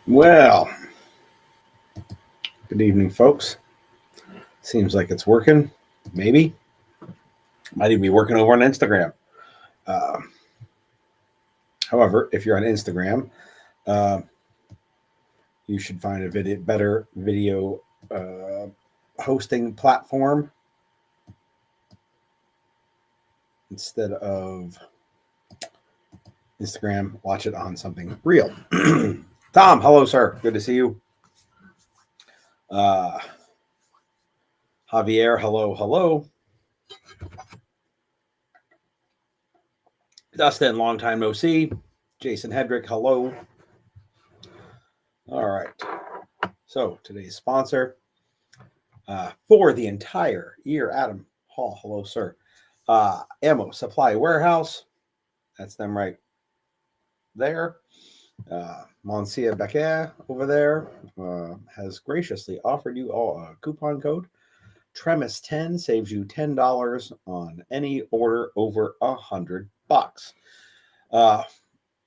Well, good evening, folks. Seems like it's working. Maybe. Might even be working over on Instagram. Uh, However, if you're on Instagram, uh, you should find a better video hosting platform instead of Instagram. Watch it on something real. Tom, hello, sir. Good to see you. Uh, Javier, hello, hello. Dustin, long time no see. Jason Hedrick, hello. All right. So today's sponsor for the entire year, Adam Hall, hello, sir. Ammo Supply Warehouse, that's them right there. Monsieur Becker over there has graciously offered you all a coupon code. Tremis10 saves you $10 on any order over $100.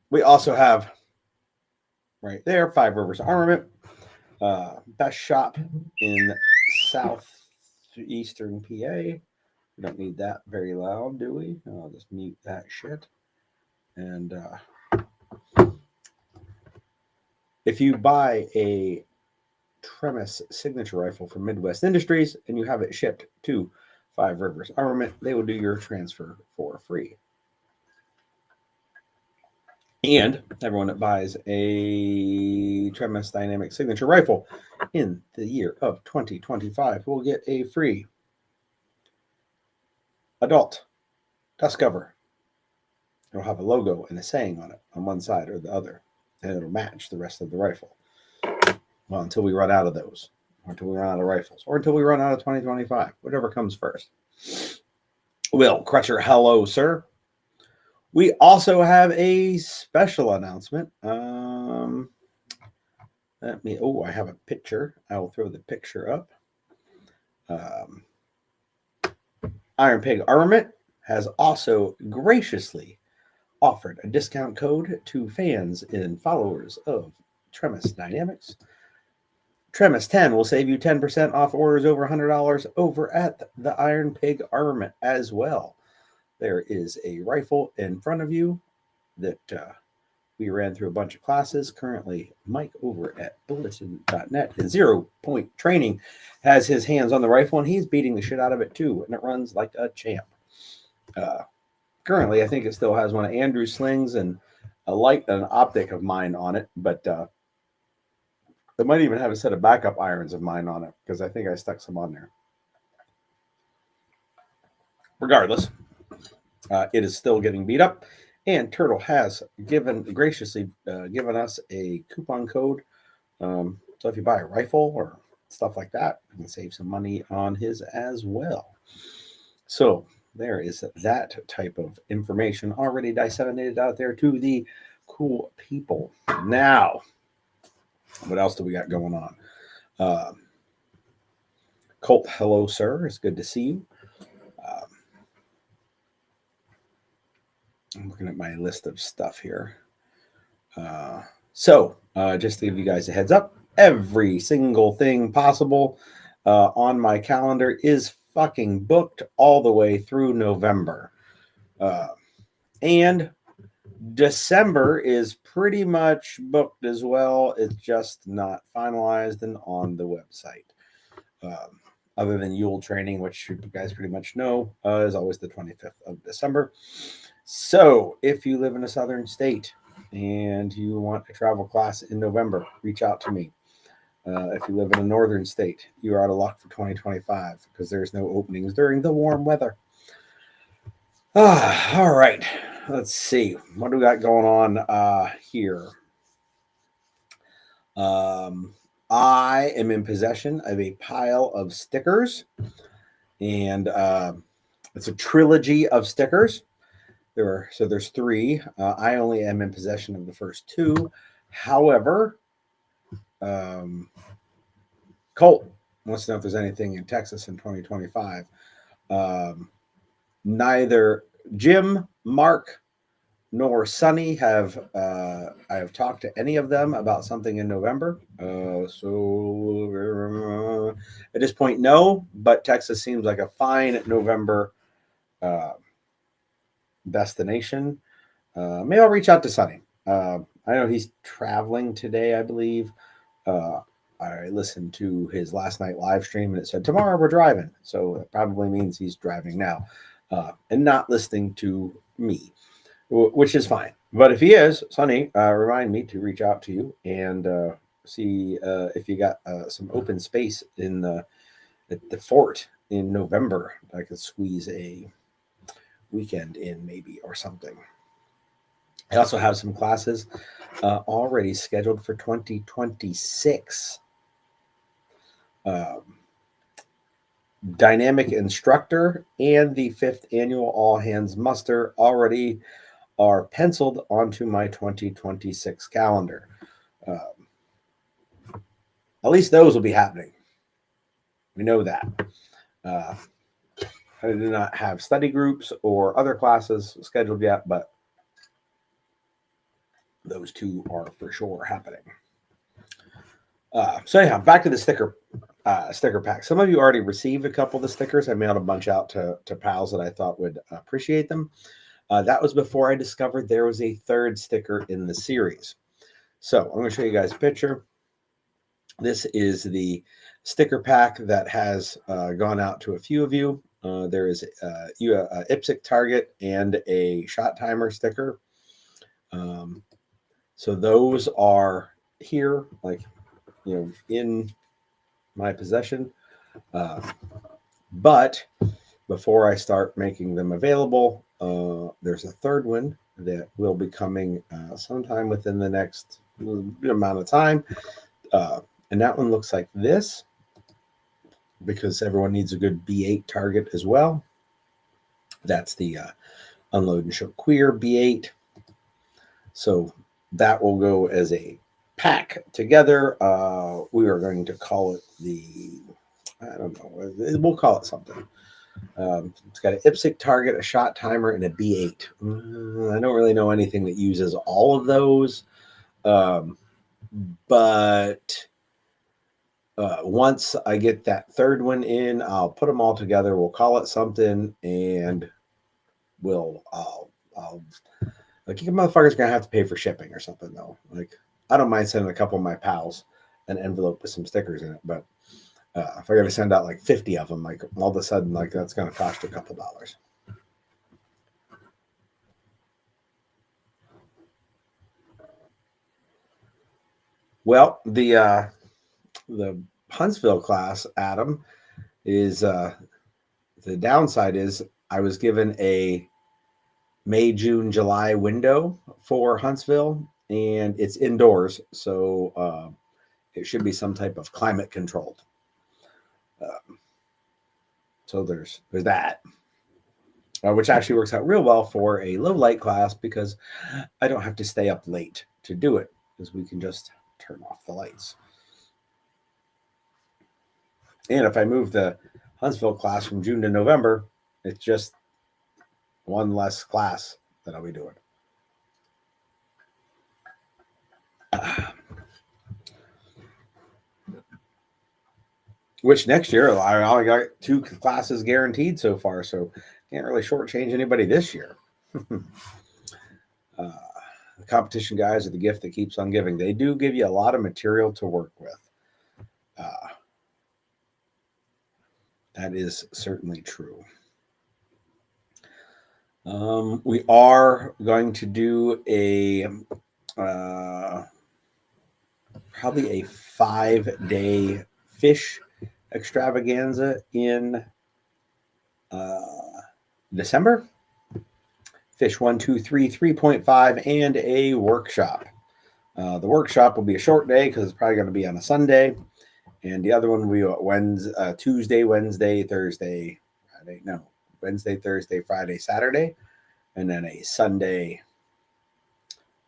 We also have right there Five Rivers Armament, best shop in southeastern PA. We don't need that very loud, do we? I'll just mute that shit. And if you buy a Tremis signature rifle from Midwest Industries and you have it shipped to Five Rivers Armament, they will do your transfer for free. And everyone that buys a Tremis Dynamic signature rifle in the year of 2025 will get a free adult dust cover. It'll have a logo and a saying on it on one side or the other, and it'll match the rest of the rifle. Well, until we run out of those, or until we run out of rifles, or until we run out of 2025, whatever comes first. Will Crutcher, hello, sir. We also have a special announcement. I have a picture. I will throw the picture up. Iron Pig Armament has also graciously offered a discount code to fans and followers of Tremis Dynamics. Tremis 10 will save you 10% off orders over $100 over at the Iron Pig Armament as well. There is a rifle in front of you that we ran through a bunch of classes. Currently, Mike over at bulletin.net in 0 Point Training has his hands on the rifle, and he's beating the shit out of it too, and it runs like a champ. Currently, I think it still has one of Andrew's slings and an optic of mine on it, but it might even have a set of backup irons of mine on it because I think I stuck some on there. Regardless, it is still getting beat up, and Turtle has graciously given us a coupon code. So if you buy a rifle or stuff like that, you can save some money on his as well. So there is that type of information already disseminated out there to the cool people. Now, what else do we got going on? Colt, hello, sir. It's good to see you. I'm looking at my list of stuff here. So just to give you guys a heads up, every single thing possible on my calendar is fucking booked all the way through November. And December is pretty much booked as well. It's just not finalized and on the website. Other than Yule training, which you guys pretty much know, is always the 25th of December. So if you live in a southern state and you want a travel class in November, reach out to me. If you live in a northern state, you are out of luck for 2025 because there's no openings during the warm weather. All right. Let's see. What do we got going on here? I am in possession of a pile of stickers, and it's a trilogy of stickers. There's 3. I only am in possession of the first 2. However, Colt wants to know if there's anything in Texas in 2025. Neither Jim, Mark, nor Sunny have I have talked to any of them about something in November. So at this point, no. But Texas seems like a fine November uh, destination. Maybe I'll reach out to Sunny. I know he's traveling today, I believe. Uh, I listened to his last night live stream and it said tomorrow we're driving. So it probably means he's driving now and not listening to me, which is fine. But if he is, Sonny, remind me to reach out to you and see if you got some open space in at the fort in November. I could squeeze a weekend in maybe or something. I also have some classes already scheduled for 2026. Um, Dynamic instructor and the 5th annual all hands muster already are penciled onto my 2026 calendar. At least those will be happening. We know that. Uh, I do not have study groups or other classes scheduled yet, but those two are for sure happening. So anyhow, back to the sticker pack. Some of you already received a couple of the stickers. I mailed a bunch out to pals that I thought would appreciate them. That was before I discovered there was a third sticker in the series. So I'm going to show you guys a picture. This is the sticker pack that has gone out to a few of you. There is a IPSC target and a shot timer sticker. So those are here, like, in my possession. But before I start making them available, there's a third one that will be coming sometime within the next amount of time. And that one looks like this, because everyone needs a good B8 target as well. That's the Unload and Show Queer B8. So that will go as a pack together. We are going to call it I don't know, we'll call it something. It's got an IPSC target, a shot timer, and a B8. I don't really know anything that uses all of those. But once I get that third one in, I'll put them all together. We'll call it something, and I'll like, you motherfuckers gonna have to pay for shipping or something though. Like, I don't mind sending a couple of my pals an envelope with some stickers in it, but if I got to send out like 50 of them, like, all of a sudden, like, that's going to cost a couple dollars. Well, the Huntsville class, Adam, is the downside is I was given a May, June, July window for Huntsville, and it's indoors, so it should be some type of climate controlled. So there's that, which actually works out real well for a low light class, because I don't have to stay up late to do it, because we can just turn off the lights. And if I move the Huntsville class from June to November, it's just one less class that I'll be doing. Which next year, I only got 2 classes guaranteed so far, so can't really shortchange anybody this year. The competition guys are the gift that keeps on giving. They do give you a lot of material to work with. That is certainly true. We are going to do a probably a 5-day fish extravaganza in December. Fish 1, 2, 3, 3.5, and a workshop. The workshop will be a short day because it's probably going to be on a Sunday, and the other one will be Tuesday, Wednesday, Thursday, Friday. No, Wednesday, Thursday, Friday, Saturday, and then a Sunday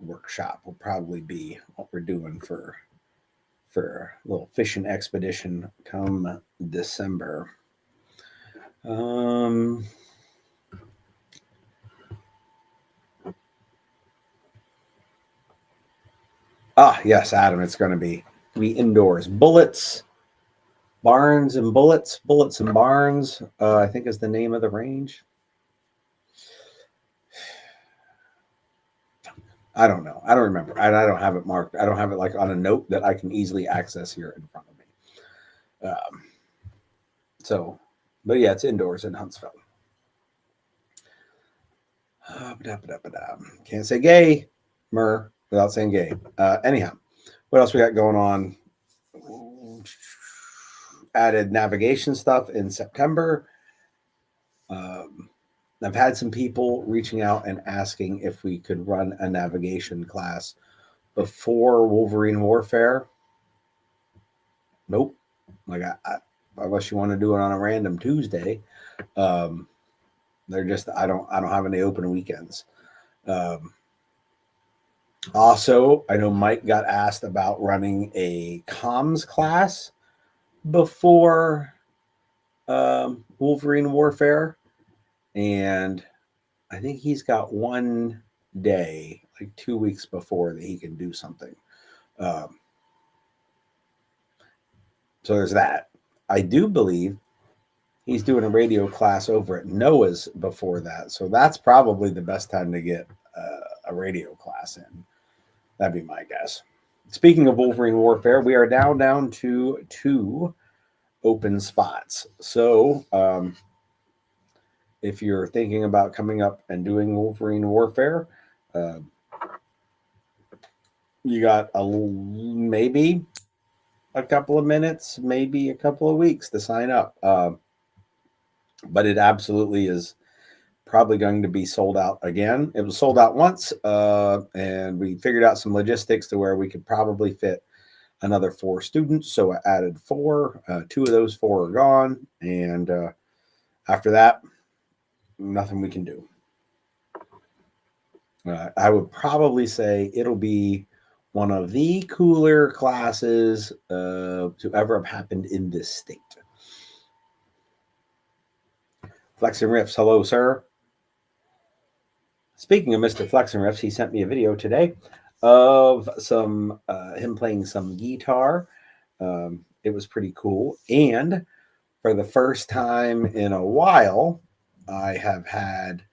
workshop will probably be what we're doing for a little fishing expedition come December. Yes, Adam, it's going to be indoors. Barns and Bullets and Barns, I think is the name of the range. I don't know. I don't remember. I don't have it marked. I don't have it like on a note that I can easily access here in front of me. So, but yeah, it's indoors in Huntsville. Can't say gay, without saying gay. Anyhow, what else we got going on? Added navigation stuff in September. I've had some people reaching out and asking if we could run a navigation class before Wolverine Warfare. Nope. Like unless you want to do it on a random Tuesday, they're just I don't have any open weekends. Also, I know Mike got asked about running a comms class before Wolverine Warfare, and I think he's got one day, like 2 weeks before, that he can do something. So there's that. I do believe he's doing a radio class over at Noah's before that, so that's probably the best time to get a radio class in. That'd be my guess. Speaking of Wolverine Warfare, we are now down to 2 open spots. So if you're thinking about coming up and doing Wolverine Warfare, you got maybe a couple of minutes, maybe a couple of weeks to sign up. But it absolutely is probably going to be sold out again. It was sold out once, and we figured out some logistics to where we could probably fit another 4 students. So I added 4. 2 of those 4 are gone, and after that, nothing we can do. I would probably say it'll be one of the cooler classes to ever have happened in this state. Flex and Riffs, hello, sir. Speaking of Mr. Flex and Riffs, he sent me a video today of some him playing some guitar. It was pretty cool. And for the first time in a while, I have had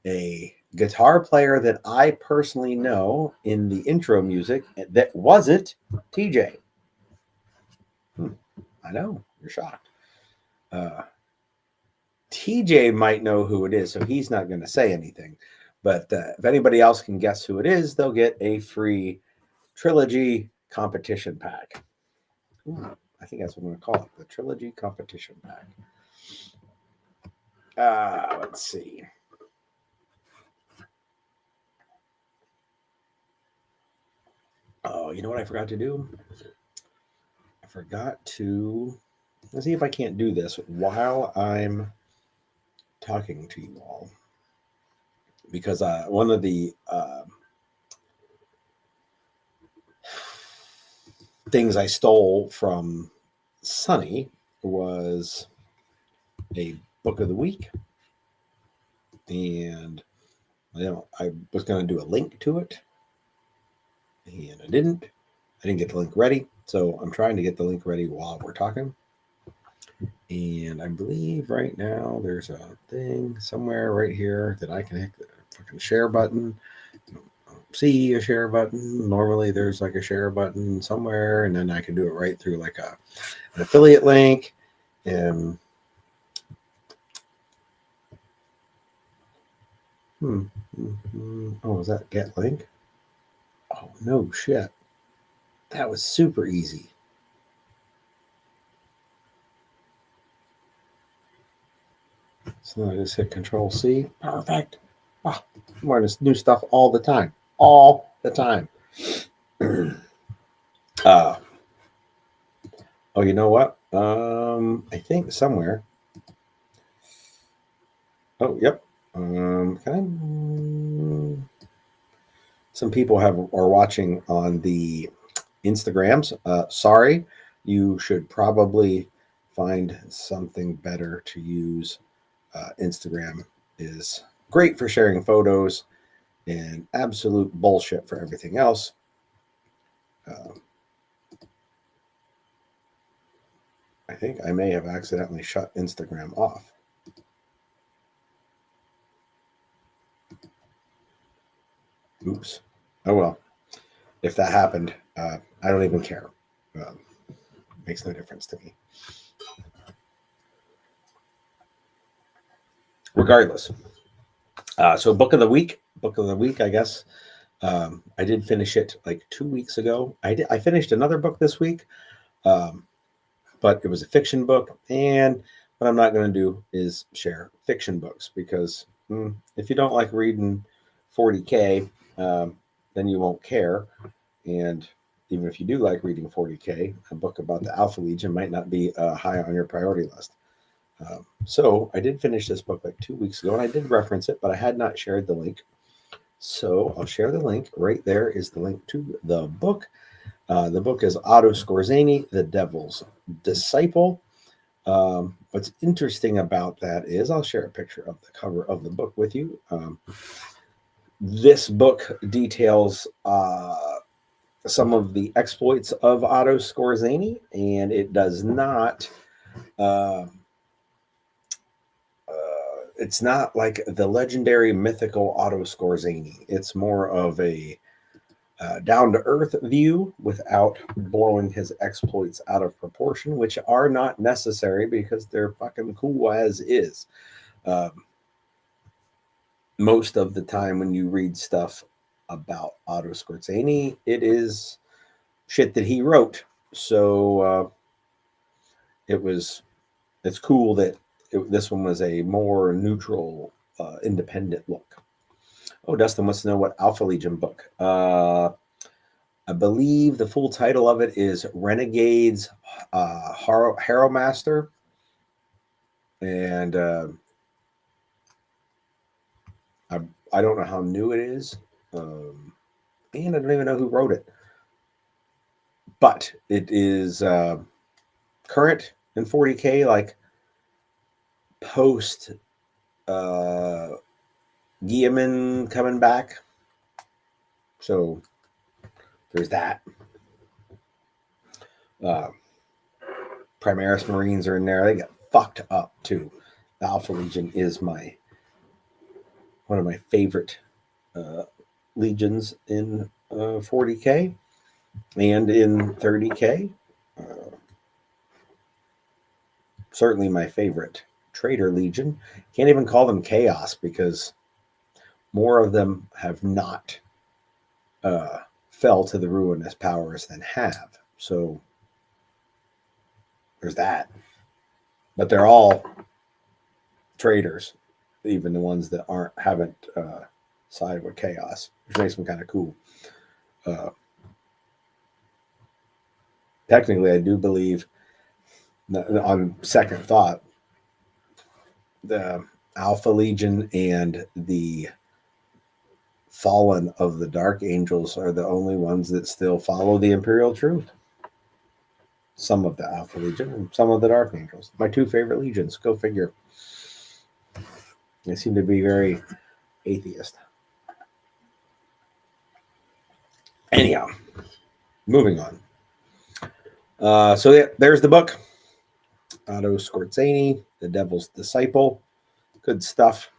a guitar player that I personally know in the intro music that wasn't TJ. I know, you're shocked. TJ might know who it is, so he's not going to say anything. But if anybody else can guess who it is, they'll get a free Trilogy competition pack. Ooh, I think that's what I'm going to call it, the Trilogy competition pack. Let's see. Oh, you know what I forgot to do? I forgot to... Let's see if I can't do this while I'm talking to you all. Because one of the things I stole from Sunny was a book of the week. And I was going to do a link to it. And I didn't get the link ready. So I'm trying to get the link ready while we're talking. And I believe right now there's a thing somewhere right here that I can hit the fucking share button. See a share button. Normally there's like a share button somewhere, and then I can do it right through like an affiliate link. And oh, was that get link? Oh no shit. That was super easy. So I just hit Control C. Perfect. Oh, I'm learning new stuff all the time. All the time. Oh, you know what? I think somewhere. Oh, yep. Some people are watching on the Instagrams. Sorry, you should probably find something better to use. Instagram is great for sharing photos and absolute bullshit for everything else. I think I may have accidentally shut Instagram off. Oops. Oh well. If that happened, I don't even care. Makes no difference to me. Regardless. So book of the week, I guess. I did finish it like 2 weeks ago. I finished another book this week, but it was a fiction book. And what I'm not going to do is share fiction books because if you don't like reading 40K, then you won't care. And even if you do like reading 40K, a book about the Alpha Legion might not be high on your priority list. So I did finish this book like 2 weeks ago, and I did reference it, but I had not shared the link. So I'll share the link. Right there is the link to the book. The book is Otto Skorzeny, The Devil's Disciple. What's interesting about that is I'll share a picture of the cover of the book with you. This book details some of the exploits of Otto Skorzeny, and it does not... it's not like the legendary mythical Otto Skorzeny. It's more of a down-to-earth view without blowing his exploits out of proportion, which are not necessary because they're fucking cool as is. Most of the time when you read stuff about Otto Skorzeny, it is shit that he wrote. So it's cool that this one was a more neutral, independent look. Oh, Dustin wants to know what Alpha Legion book. I believe the full title of it is Renegades Harrow Master. And I don't know how new it is. And I don't even know who wrote it. But it is current in 40K, like post Guilliman coming back. So there's that. Primaris Marines are in there. They get fucked up too. The Alpha Legion is one of my favorite legions in 40K and in 30K. Certainly my favorite Traitor Legion. Can't even call them Chaos because more of them have not fell to the ruinous powers than have. So there's that. But they're all traitors, even the ones that haven't sided with Chaos, which makes them kind of cool. Technically, I do believe, on second thought, the Alpha Legion and the Fallen of the Dark Angels are the only ones that still follow the Imperial Truth. Some of the Alpha Legion and some of the Dark Angels. My two favorite legions. Go figure. They seem to be very atheist. Anyhow, moving on. So yeah, there's the book. Otto Skorzeny, The Devil's Disciple. Good stuff.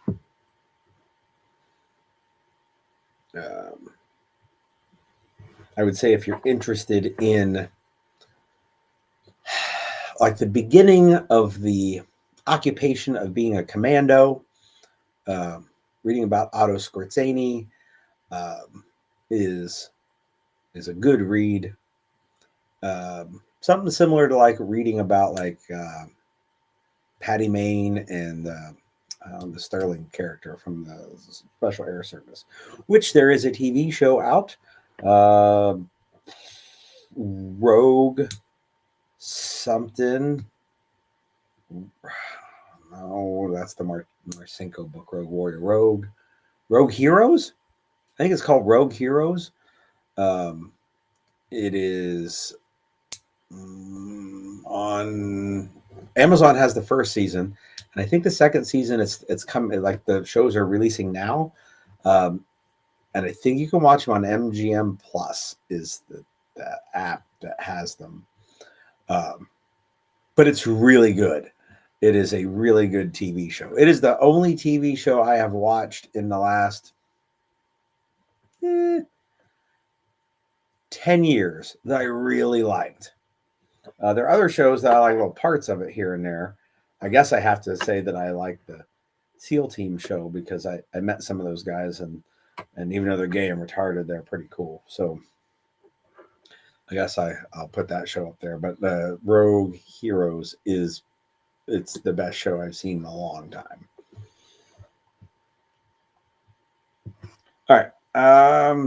I would say if you're interested in like the beginning of the occupation of being a commando, reading about Otto Skorzeny is a good read. Something similar to like reading about like Patty Main and the Sterling character from the Special Air Service, which there is a TV show out. Rogue something. Oh, that's the Marcinko book. Rogue Warrior. Rogue Heroes. I think it's called Rogue Heroes. It is on Amazon. Has the first season, and I think the second season it's coming. Like the shows are releasing now, and I think you can watch them on MGM Plus. Is the app that has them. But it's really good. It is a really good TV show. It is the only TV show I have watched in the last 10 years that I really liked. There are other shows that I like little parts of it here and there. I guess I have to say that I like the SEAL Team show because I met some of those guys, and even though they're gay and retarded, they're pretty cool. So I guess I'll put that show up there. But the Rogue Heroes it's the best show I've seen in a long time. All right.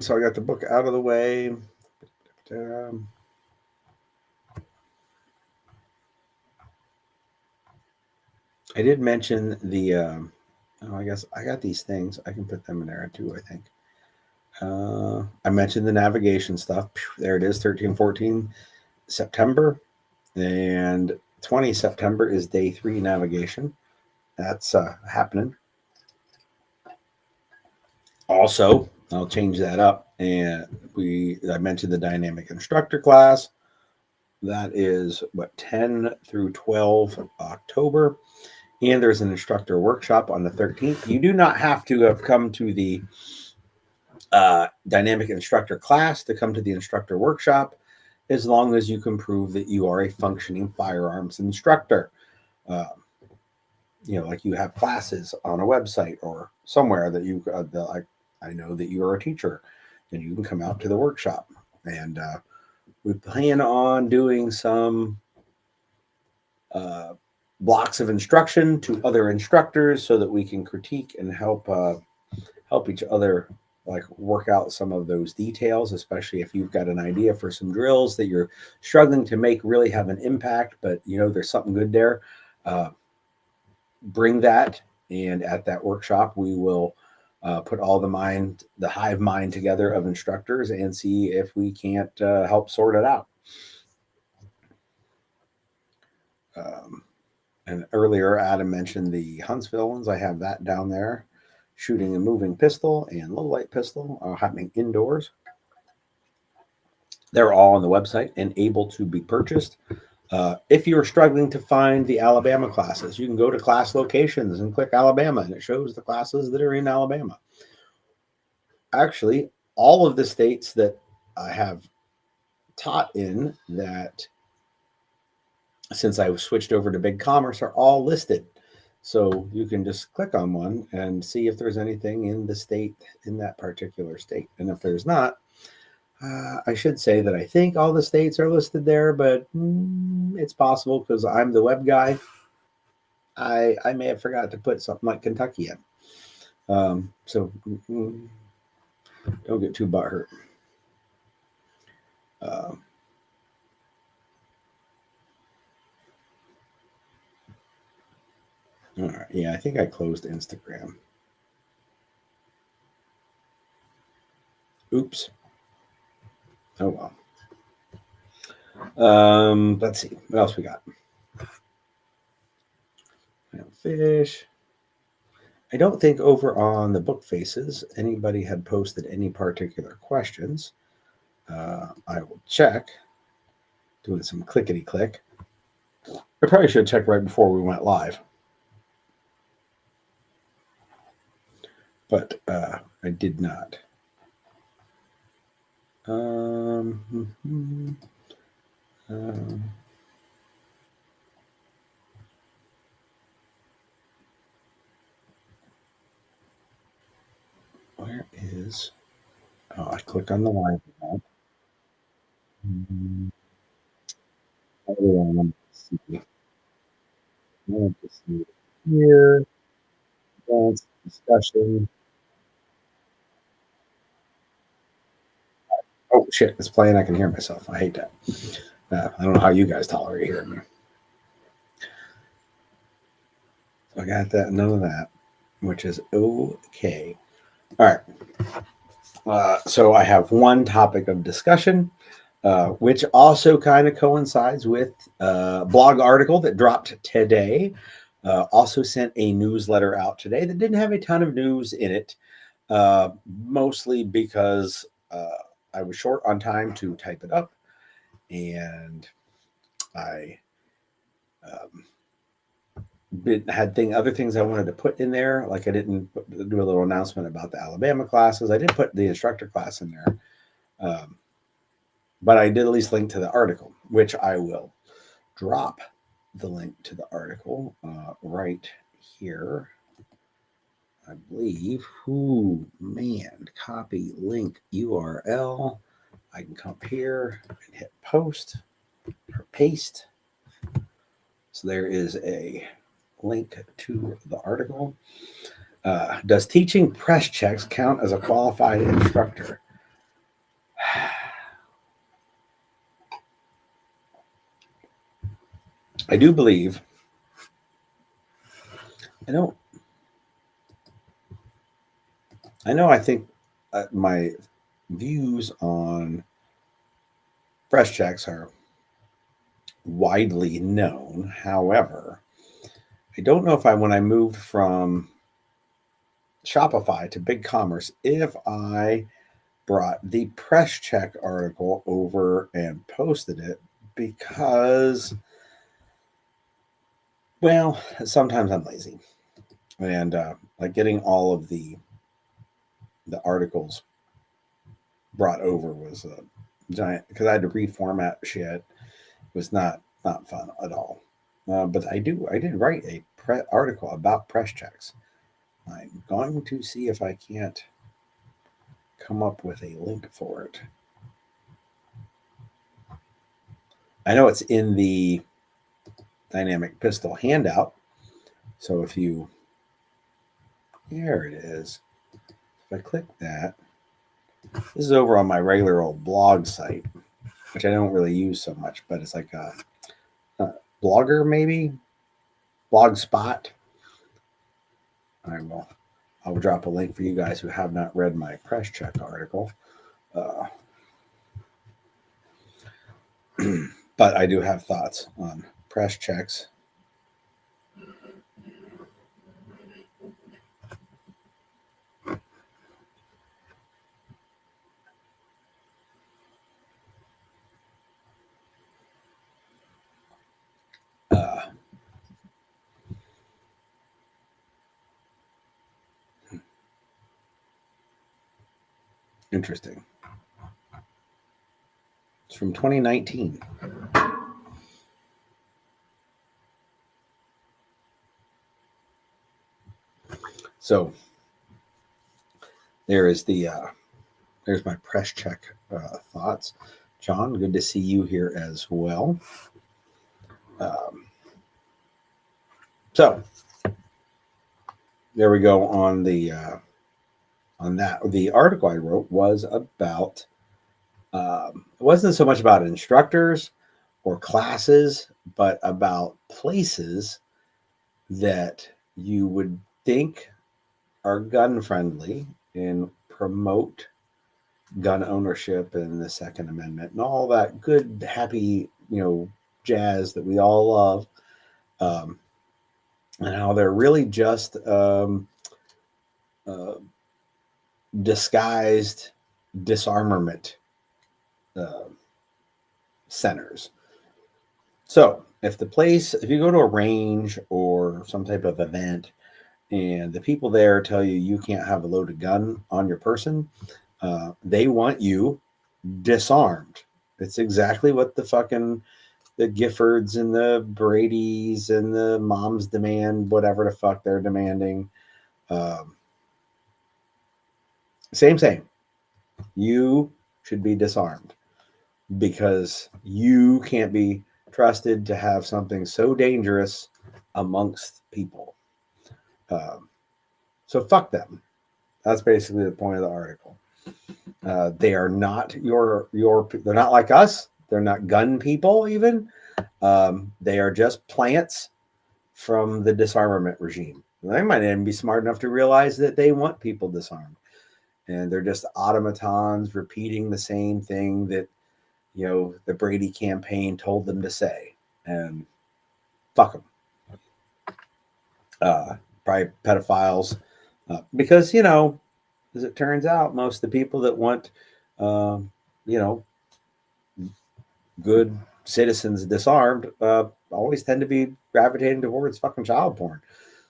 So I got the book out of the way. I did mention the. I guess I got these things. I can put them in there too, I think. I mentioned the navigation stuff. There it is, 13, 14 September. And 20 September is day 3 navigation. That's happening. Also, I'll change that up. And I mentioned the dynamic instructor class. That is 10 through 12 October. And there's an instructor workshop on the 13th. You do not have to have come to the dynamic instructor class to come to the instructor workshop, as long as you can prove that you are a functioning firearms instructor. Like you have classes on a website or somewhere that you, I know that you are a teacher, and you can come out to the workshop. And we plan on doing some blocks of instruction to other instructors so that we can critique and help each other work out some of those details, especially if you've got an idea for some drills that you're struggling to make really have an impact, but there's something good there. Bring that, and at that workshop we will put all the hive mind together of instructors and see if we can't help sort it out. And earlier Adam mentioned the Huntsville ones. I have that down there. Shooting a moving pistol and low light pistol are happening indoors. They're all on the website and able to be purchased. If you're struggling to find the Alabama classes, you can go to class locations and click Alabama, and it shows the classes that are in Alabama. Actually, all of the states that I have taught in, that since I switched over to Big Commerce, are all listed. So you can just click on one and see if there's anything in the state, in that particular state. And if there's not, I should say that I think all the states are listed there, but it's possible because I'm the web guy. I may have forgot to put something like Kentucky in. So don't get too butthurt. All right. Yeah, I think I closed Instagram. Oops. Oh, well. Let's see. What else we got? Fish. I don't think over on the book faces anybody had posted any particular questions. I will check. Doing some clickety click. I probably should check right before we went live. But I did not. Where is... Oh, I clicked on the live event. I want to see. I want to see here. Advanced discussion. Oh shit! It's playing. I can hear myself. I hate that. I don't know how you guys tolerate hearing me. So I got that. None of that, which is okay. All right. So I have one topic of discussion, which also kind of coincides with a blog article that dropped today. Also sent a newsletter out today that didn't have a ton of news in it, mostly because I was short on time to type it up. and I had other things I wanted to put in there. Like I didn't do a little announcement about the Alabama classes. I did put the instructor class in there, but I did at least link to the article, which I will drop the link to the article right here. I believe. Ooh, man, copy link URL. I can come here and hit post or paste. So there is a link to the article. Does teaching press checks count as a qualified instructor? I do believe. I think my views on press checks are widely known. However, I don't know if when I moved from Shopify to BigCommerce, if I brought the press check article over and posted it, because, well, sometimes I'm lazy, and like getting all of the articles brought over was a giant, because I had to reformat shit. It was not fun at all. But I did write a article about press checks. I'm going to see if I can't come up with a link for it. I know it's in the Dynamic Pistol handout. So if you, there it is. If I click that, this is over on my regular old blog site, which I don't really use so much, but it's like a Blogger, maybe Blogspot. I'll drop a link for you guys who have not read my press check article. But I do have thoughts on press checks. Interesting. It's from 2019. So there is there's my press check thoughts. John, good to see you here as well. So there we go on that. The article I wrote was about, it wasn't so much about instructors or classes, but about places that you would think are gun friendly and promote gun ownership and the Second Amendment and all that good, happy, jazz that we all love. And how they're really just disguised disarmament centers. So if you go to a range or some type of event and the people there tell you can't have a loaded gun on your person, they want you disarmed. It's exactly what the Giffords and the Bradys and the moms demand, whatever the fuck they're demanding. Same. You should be disarmed because you can't be trusted to have something so dangerous amongst people. So fuck them. That's basically the point of the article. They are not they're not like us. They're not gun people even. They are just plants from the disarmament regime. They might even be smart enough to realize that they want people disarmed. And they're just automatons repeating the same thing that, the Brady campaign told them to say. And fuck them. Probably pedophiles. Because, as it turns out, most of the people that want, good citizens disarmed always tend to be gravitating towards fucking child porn.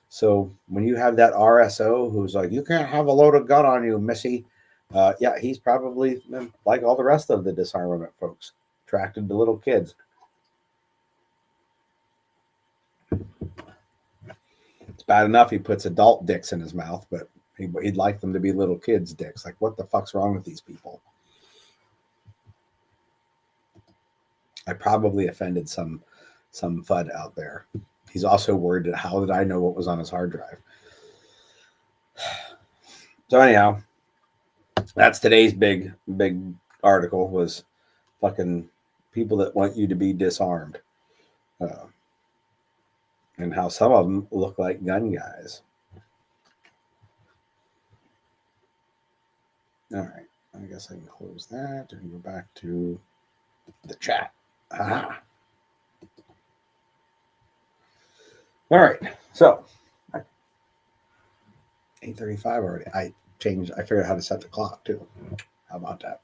So when you have that RSO who's like, you can't have a loaded gun on you, missy. Yeah, he's probably like all the rest of the disarmament folks, attracted to little kids. It's bad enough he puts adult dicks in his mouth, but he'd like them to be little kids' dicks. Like, what the fuck's wrong with these people? I probably offended some FUD out there. He's also worried that how did I know what was on his hard drive? So anyhow, that's today's big article was fucking people that want you to be disarmed. And how some of them look like gun guys. All right. I guess I can close that and go back to the chat. Aha. All right. So 8:35 already. I figured out how to set the clock too. How about that?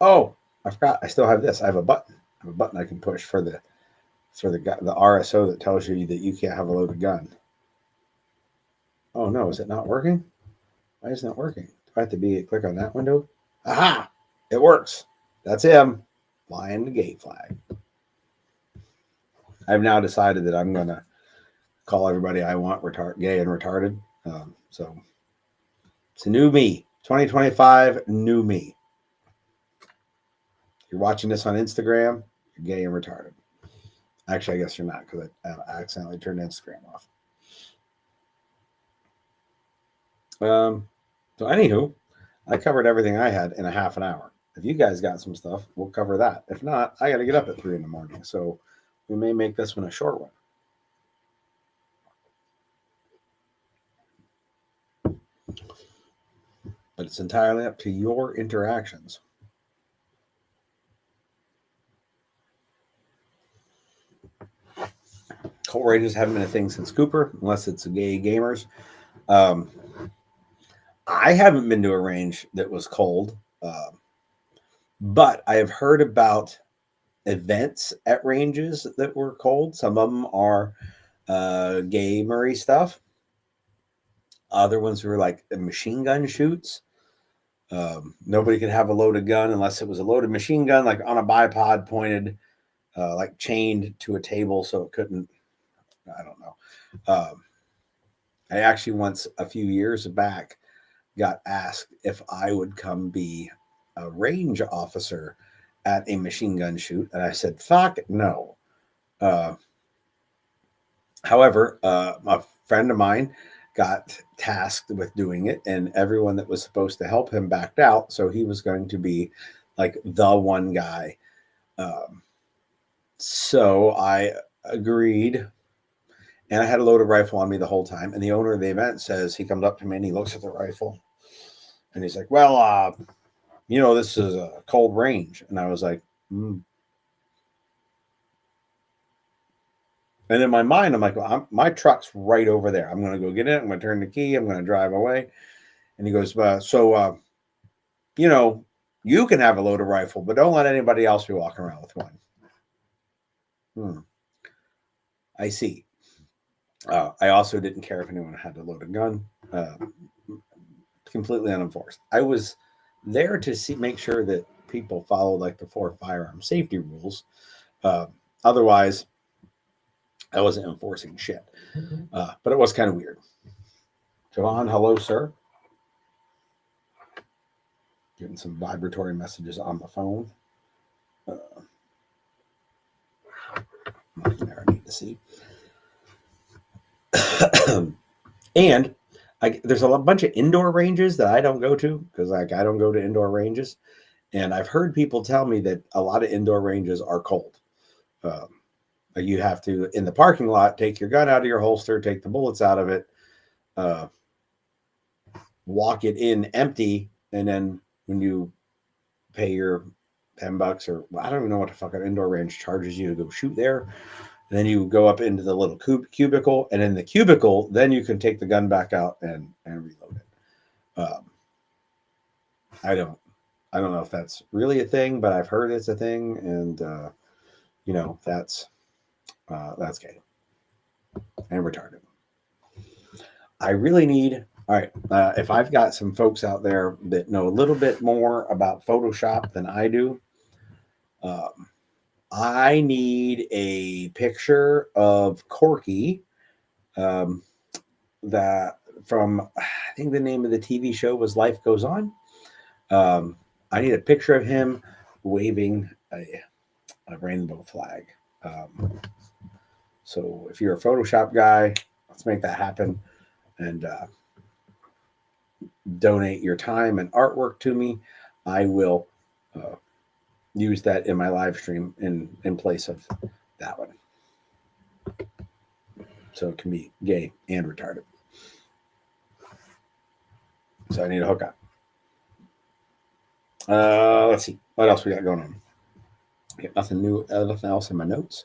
Oh, I forgot. I still have this. I have a button. I can push for the RSO that tells you that you can't have a loaded gun. Oh no, is it not working? Why isn't it working? Do I have to click on that window? Aha! It works. That's him flying the gay flag. I've now decided that I'm gonna call everybody I want gay and retarded. So it's a new me. 2025, new me. If you're watching this on Instagram, you're gay and retarded. Actually, I guess you're not because I accidentally turned Instagram off. So anywho, I covered everything I had in a half an hour. If you guys got some stuff, we'll cover that. If not, I got to get up at 3 a.m. So we may make this one a short one. But it's entirely up to your interactions. Cult rages haven't been a thing since Cooper, unless it's gay gamers. I haven't been to a range that was cold, but I have heard about events at ranges that were cold. Some of them are gamery stuff. Other ones were like machine gun shoots. Nobody could have a loaded gun unless it was a loaded machine gun, like on a bipod pointed, like chained to a table so it couldn't. I don't know. I actually once, a few years back, got asked if I would come be a range officer at a machine gun shoot, and I said, "Fuck no." However, a friend of mine got tasked with doing it, and everyone that was supposed to help him backed out, so he was going to be like the one guy. So I agreed, and I had a loaded rifle on me the whole time. And the owner of the event says, he comes up to me and he looks at the rifle, and he's like, "Well, this is a cold range." And I was like, And in my mind, I'm like, well, my truck's right over there. I'm going to go get it. I'm going to turn the key. I'm going to drive away. And he goes, you can have a loaded rifle, but don't let anybody else be walking around with one. I see. I also didn't care if anyone had a loaded gun. Completely unenforced. I was there to make sure that people followed like the 4 firearm safety rules. Otherwise, I wasn't enforcing shit. But it was kind of weird. Johan, hello, sir. Getting some vibratory messages on the phone. There, I need to see. And there's a bunch of indoor ranges that I don't go to because I don't go to indoor ranges. And I've heard people tell me that a lot of indoor ranges are cold. You have to, in the parking lot, take your gun out of your holster, take the bullets out of it, walk it in empty, and then when you pay your $10 or I don't even know what the fuck an indoor range charges you to go shoot there, and then you go up into the little cubicle, and in the cubicle, then you can take the gun back out and reload it. I don't know if that's really a thing, but I've heard it's a thing, and that's gay and retarded. I really need. All right, if I've got some folks out there that know a little bit more about Photoshop than I do, um, I need a picture of Corky. Um, that from I think the name of the TV show was Life Goes On. Um, I need a picture of him waving a rainbow flag. So if you're a Photoshop guy, let's make that happen and donate your time and artwork to me. I will use that in my live stream in place of that one. So it can be gay and retarded. So I need a hookup. Let's see what else we got going on. Got nothing new, nothing else in my notes.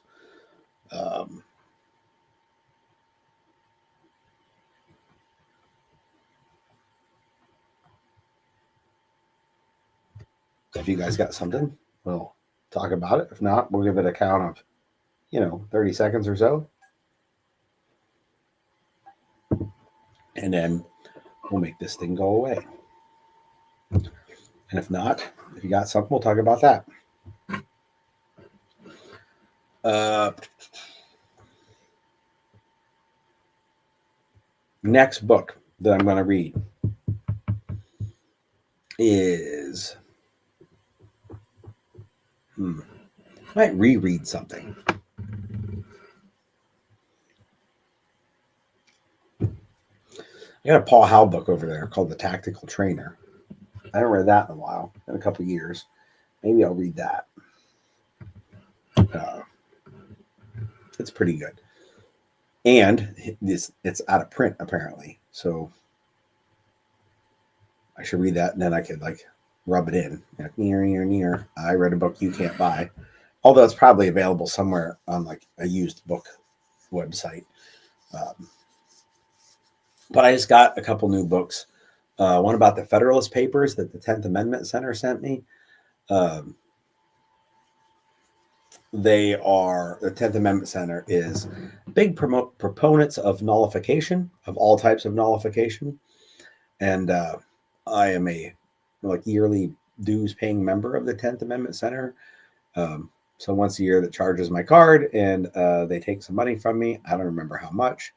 If you guys got something, we'll talk about it. If not, we'll give it a count of 30 seconds or so. And then we'll make this thing go away. And if not, if you got something, we'll talk about that. Next book that I'm going to read is might reread something. I got a Paul Howe book over there called The Tactical Trainer. I haven't read that in a while, in a couple of years. Maybe I'll read that. It's pretty good. And it's out of print, apparently. So I should read that, and then I could rub it in. Near. I read a book you can't buy. Although it's probably available somewhere on a used book website. But I just got a couple new books. One about the Federalist Papers that the 10th Amendment Center sent me. The 10th Amendment Center is big proponents of nullification, of all types of nullification. And I am a yearly dues paying member of the 10th Amendment Center. So once a year that charges my card, and they take some money from me. I don't remember how much.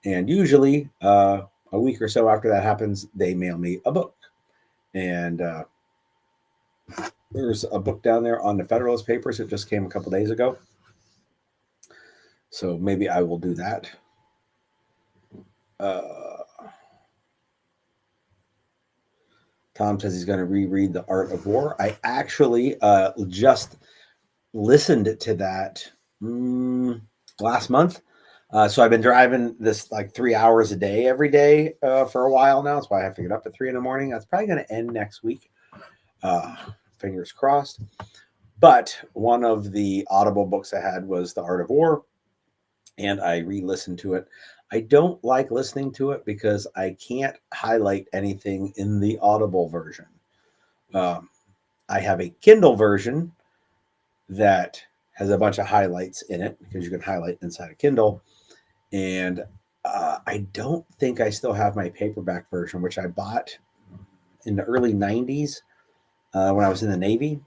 And usually a week or so after that happens, they mail me a book. And there's a book down there on the Federalist Papers. It just came a couple days ago. So maybe I will do that. Tom says he's going to reread The Art of War. I actually just listened to that last month. So I've been driving this 3 hours a day every day for a while now. That's why I have to get up at 3 a.m. That's probably going to end next week. Fingers crossed. But one of the Audible books I had was The Art of War, and I re-listened to it. I don't like listening to it because I can't highlight anything in the Audible version. I have a Kindle version that has a bunch of highlights in it because you can highlight inside a Kindle. And I don't think I still have my paperback version, which I bought in the early 90s when I was in the Navy.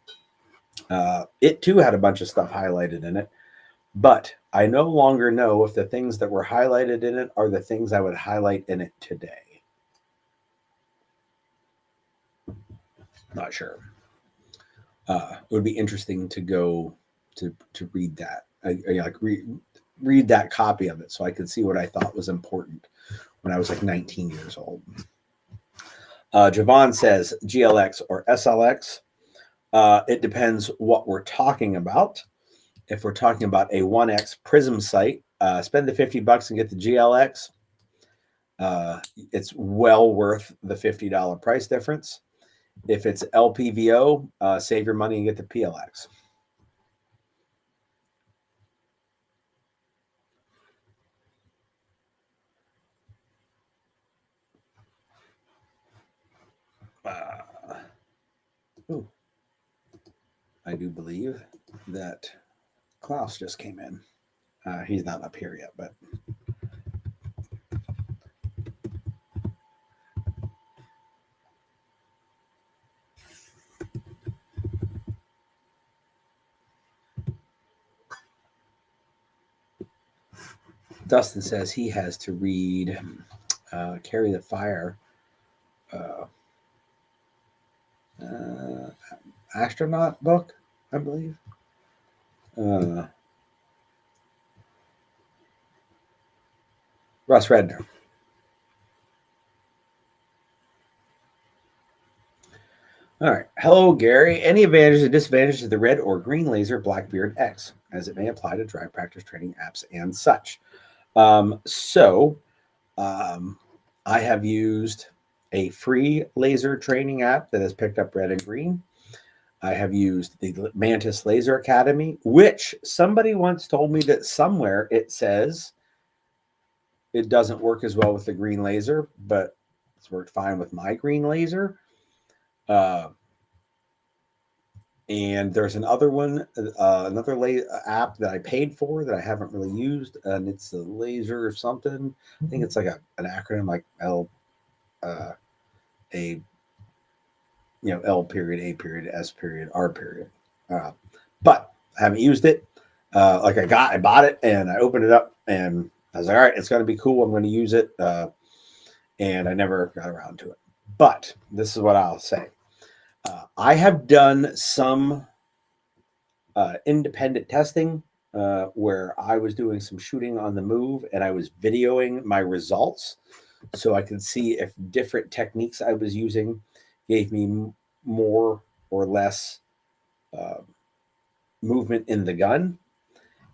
It too had a bunch of stuff highlighted in it. But I no longer know if the things that were highlighted in it are the things I would highlight in it today. Not sure. It would be interesting to go to read that. Read that copy of it so I could see what I thought was important when I was 19 years old. Javon says GLX or SLX. It depends what we're talking about. If we're talking about a 1X Prism sight, spend the $50 and get the GLX. It's well worth the $50 price difference. If it's LPVO, save your money and get the PLX. I do believe that Klaus just came in. He's not up here yet, but Dustin says he has to read Carry the Fire astronaut book, I believe. Russ Redner. All right. Hello, Gary. Any advantages or disadvantages of the red or green laser Blackbeard X as it may apply to drive practice training apps and such? I have used a free laser training app that has picked up red and green. I have used the Mantis Laser Academy, which somebody once told me that somewhere it says it doesn't work as well with the green laser, but it's worked fine with my green laser. And there's another one, another app that I paid for that I haven't really used, and it's a laser or something. I think it's like an acronym like L, A, L period, A period, S period, R period. But I haven't used it. I bought it and I opened it up and I was like, all right, it's going to be cool. I'm going to use it. And I never got around to it. But this is what I'll say. I have done some independent testing where I was doing some shooting on the move and I was videoing my results so I could see if different techniques I was using gave me more or less movement in the gun.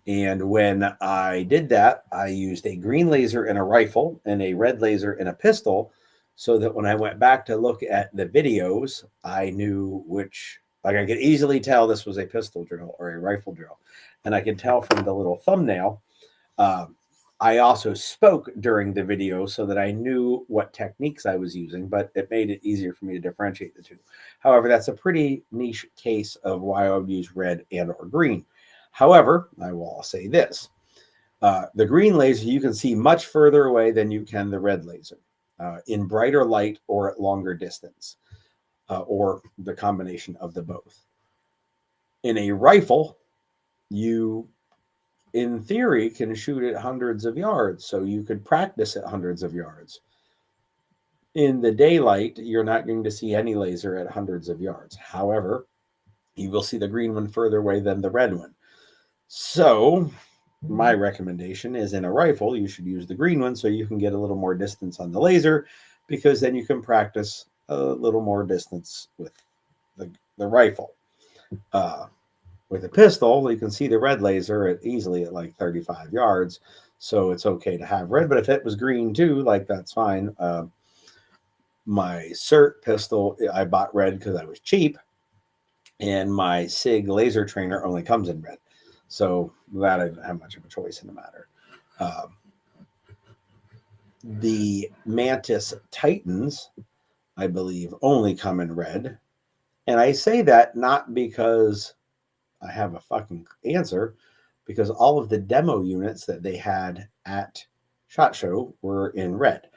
And when I did that, I used a green laser in a rifle and a red laser in a pistol so that when I went back to look at the videos, I knew which, like I could easily tell this was a pistol drill or a rifle drill. And I could tell from the little thumbnail. I also spoke during the video so that I knew what techniques I was using, but it made it easier for me to differentiate the two. However, that's a pretty niche case of why I would use red and or green. However, I will say this. The green laser, you can see much further away than you can the red laser in brighter light or at longer distance, or the combination of the both. In a rifle, you, in theory, can shoot at hundreds of yards, so you could practice at hundreds of yards. In the daylight, you're not going to see any laser at hundreds of yards. However, you will see the green one further away than the red one. So my recommendation is in a rifle, you should use the green one so you can get a little more distance on the laser, because then you can practice a little more distance with the rifle. With a pistol, you can see the red laser easily at like 35 yards. So it's okay to have red, but if it was green too, like that's fine. My CERT pistol, I bought red because I was cheap, and my SIG laser trainer only comes in red. So that I didn't have much of a choice in the matter. The Mantis Titans, I believe, only come in red. And I say that not because I have a fucking answer, because all of the demo units that they had at SHOT Show were in red.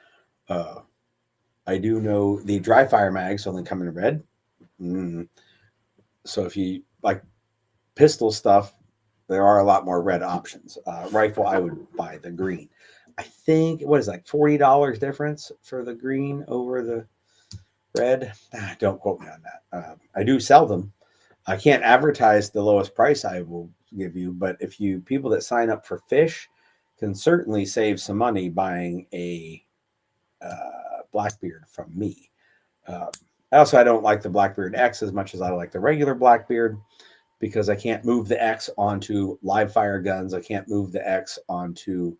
I do know the dry fire mags only come in red. So if you like pistol stuff, there are a lot more red options. Rifle, I would buy the green. I think, what is it, like $40 difference for the green over the red? Don't quote me on that. I do sell them. I can't advertise the lowest price I will give you, but if you people that sign up for fish can certainly save some money buying a Blackbeard from me. I don't like the Blackbeard X as much as I like the regular Blackbeard, because I can't move the X onto live fire guns. I can't move the X onto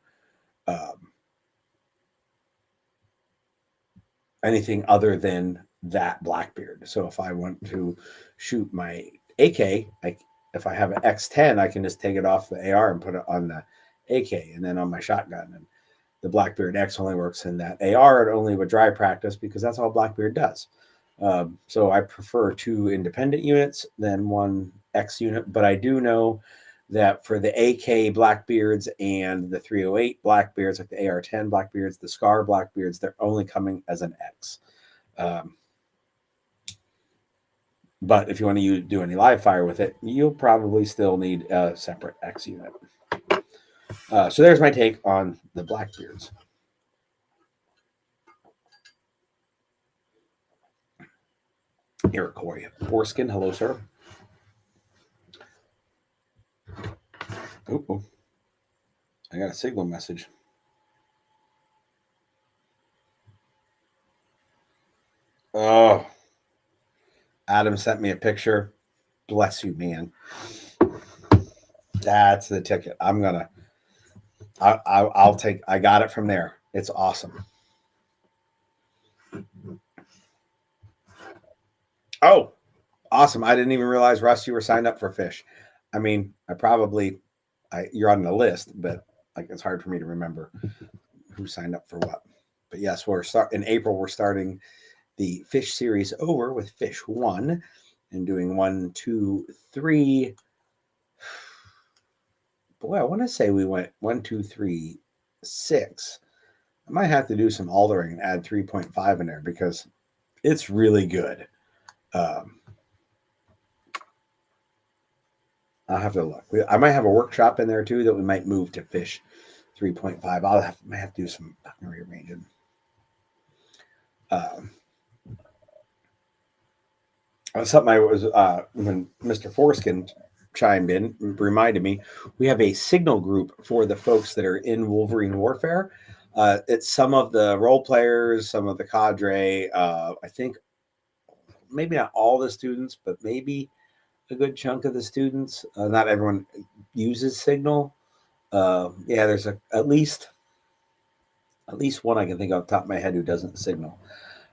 anything other than that Blackbeard. So if I want to shoot my AK, if I have an X10, I can just take it off the AR and put it on the AK and then on my shotgun. And the Blackbeard X only works in that AR and only with dry practice, because that's all Blackbeard does. So I prefer 2 independent units than 1 X unit, but I do know that for the AK Blackbeards and the 308 Blackbeards, like the AR-10 Blackbeards, the Scar Blackbeards, they're only coming as an X. But if you want to do any live fire with it, you'll probably still need a separate X unit. So there's my take on the Blackbeards. Iroquois foreskin, hello, sir. Ooh, I got a signal message. Oh, Adam sent me a picture. Bless you, man. That's the ticket. I'll take. I got it from there. It's awesome. Oh, awesome! I didn't even realize, Russ, you were signed up for Fish. I mean, you're on the list, but like it's hard for me to remember who signed up for what. But yes, in April. We're starting the Fish series over with Fish 1 and doing 1, 2, 3. Boy, I want to say we went 1, 2, 3, 6. I might have to do some altering and add 3.5 in there because it's really good. I'll have to look. I might have a workshop in there too that we might move to Fish 3.5. Might have to do some fucking rearranging. Something I was when Mr. Foreskin chimed in, reminded me, we have a signal group for the folks that are in Wolverine Warfare. It's some of the role players, some of the cadre. I think maybe not all the students, but maybe a good chunk of the students. Not everyone uses Signal. Yeah, there's at least one I can think off the top of my head who doesn't Signal.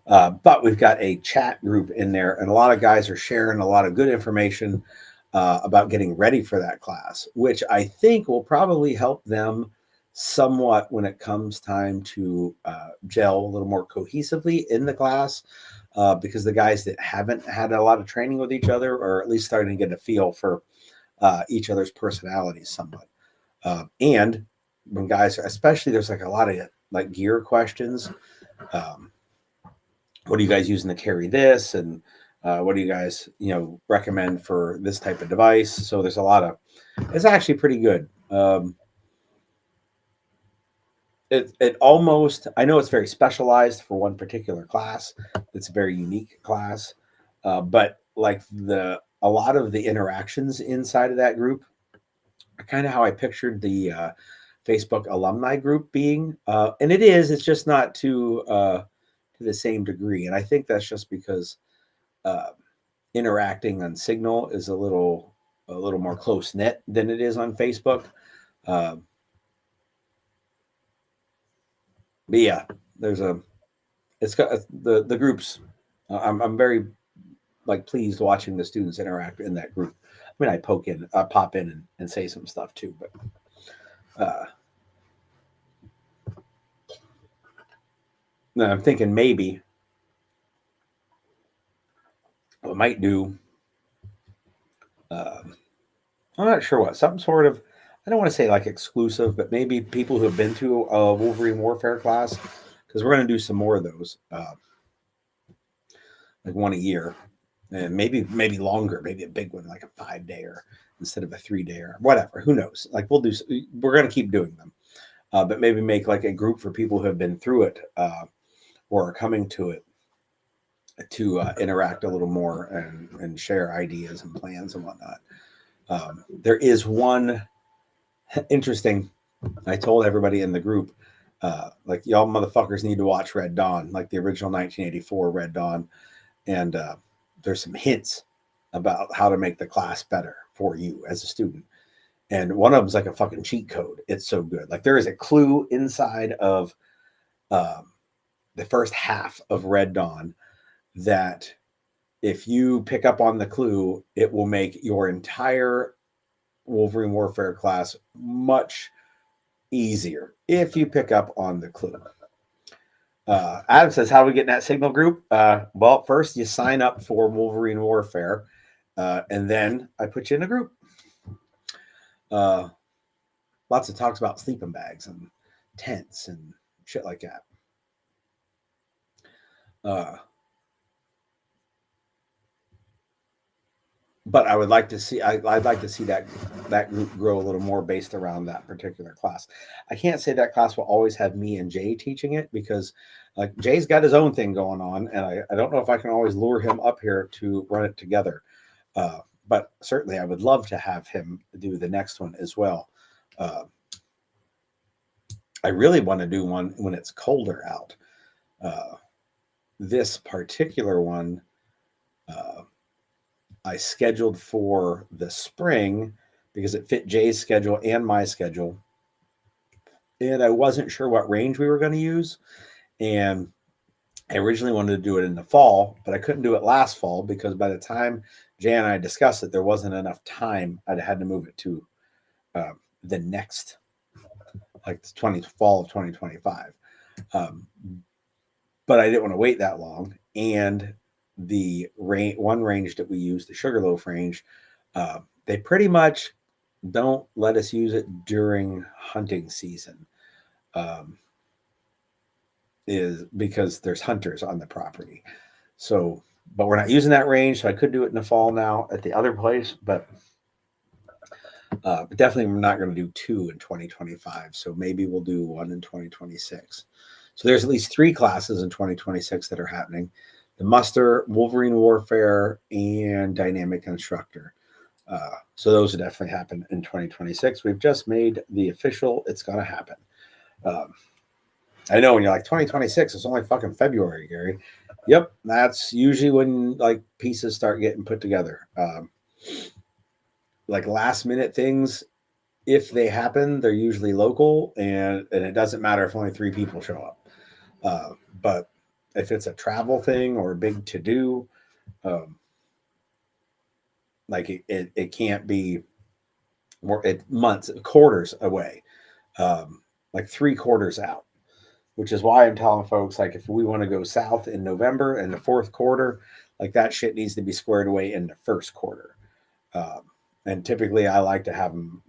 But we've got a chat group in there, and a lot of guys are sharing a lot of good information about getting ready for that class, which I think will probably help them somewhat when it comes time to gel a little more cohesively in the class, because the guys that haven't had a lot of training with each other are at least starting to get a feel for each other's personalities somewhat. And when guys, especially, there's like a lot of like gear questions. What are you guys using to carry this? And what do you guys, recommend for this type of device? So there's a lot of, it's actually pretty good. It almost, I know it's very specialized for one particular class. It's a very unique class. But like a lot of the interactions inside of that group are kind of how I pictured the Facebook alumni group being. And it's just not to the same degree. And I think that's just because interacting on Signal is a little more close knit than it is on Facebook. But yeah, it's got the groups. I'm very pleased watching the students interact in that group. I mean, I pop in and say some stuff too, but I'm thinking maybe we might do. I'm not sure what, some sort of, I don't want to say like exclusive, but maybe people who have been to a Wolverine Warfare class, because we're going to do some more of those, like one a year, and maybe longer, maybe a big one, like a 5-day or instead of a 3-day or whatever. Who knows? Like we're going to keep doing them, but maybe make like a group for people who have been through it or are coming to it to interact a little more and share ideas and plans and whatnot. There is one interesting. I told everybody in the group, like y'all motherfuckers need to watch Red Dawn, like the original 1984 Red Dawn, and there's some hints about how to make the class better for you as a student. And one of them's like a fucking cheat code. It's so good. Like there is a clue inside of the first half of Red Dawn that if you pick up on the clue, it will make your entire Wolverine Warfare class much easier if you pick up on the clue. Adam says, how do we get in that signal group? Well, first you sign up for Wolverine Warfare, and then I put you in a group. Lots of talks about sleeping bags and tents and shit like that. But I would like to see. I'd like to see that group grow a little more based around that particular class. I can't say that class will always have me and Jay teaching it because, like, Jay's got his own thing going on, and I don't know if I can always lure him up here to run it together. But certainly, I would love to have him do the next one as well. I really want to do one when it's colder out. This particular one. I scheduled for the spring because it fit Jay's schedule and my schedule. And I wasn't sure what range we were going to use. And I originally wanted to do it in the fall, but I couldn't do it last fall because by the time Jay and I discussed it, there wasn't enough time. I'd had to move it to the next, like the fall of 2025. But I didn't want to wait that long. And the one range that we use, the Sugarloaf range, they pretty much don't let us use it during hunting season, is because there's hunters on the property. So, but we're not using that range, so I could do it in the fall now at the other place, but definitely we're not going to do 2 in 2025. So maybe we'll do 1 in 2026. So there's at least 3 classes in 2026 that are happening. The Muster, Wolverine Warfare, and Dynamic Instructor. So those will definitely happen in 2026. We've just made the official, it's going to happen. I know when you're like 2026, it's only fucking February, Gary. Yep, that's usually when like pieces start getting put together. Like last minute things, if they happen, they're usually local, and it doesn't matter if only 3 people show up. But if it's a travel thing or a big to do, like it can't be more months, quarters away, like 3 quarters out, which is why I'm telling folks, like, if we want to go south in November in the 4th quarter, like that shit needs to be squared away in the 1st quarter. And typically I like to have them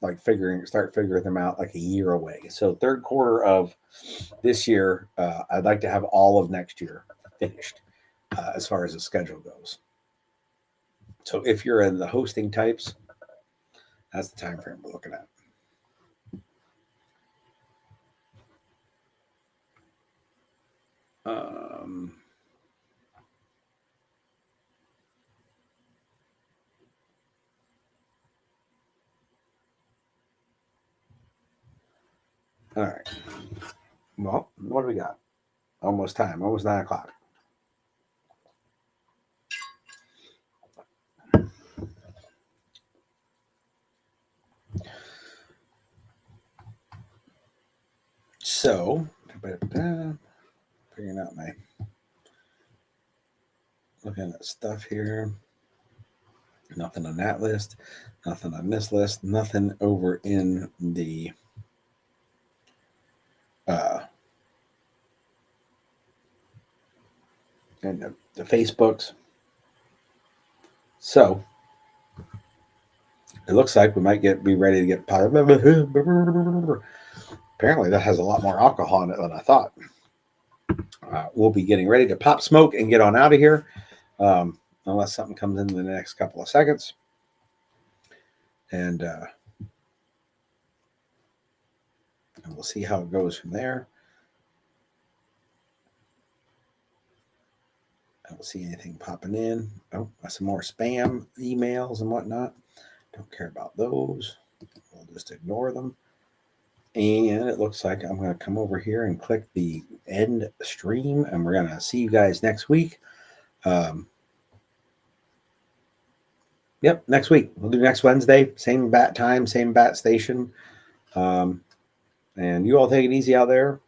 like start figuring them out like a year away. So 3rd quarter of this year, I'd like to have all of next year finished as far as the schedule goes. So if you're in the hosting types, that's the time frame we're looking at. All right. Well, what do we got? Almost time. Almost 9 o'clock. So, figuring out my looking at stuff here. Nothing on that list. Nothing on this list. Nothing over in the and the Facebooks. So it looks like we might be ready to get. Apparently, that has a lot more alcohol in it than I thought. We'll be getting ready to pop smoke and get on out of here, unless something comes in the next couple of seconds. And we'll see how it goes from there. I don't see anything popping in. Oh, some more spam emails and whatnot. Don't care about those. We'll just ignore them. And it looks like I'm going to come over here and click the end stream, and we're going to see you guys next week. Yep, next week. We'll do next Wednesday. Same bat time, same bat station. And you all take it easy out there.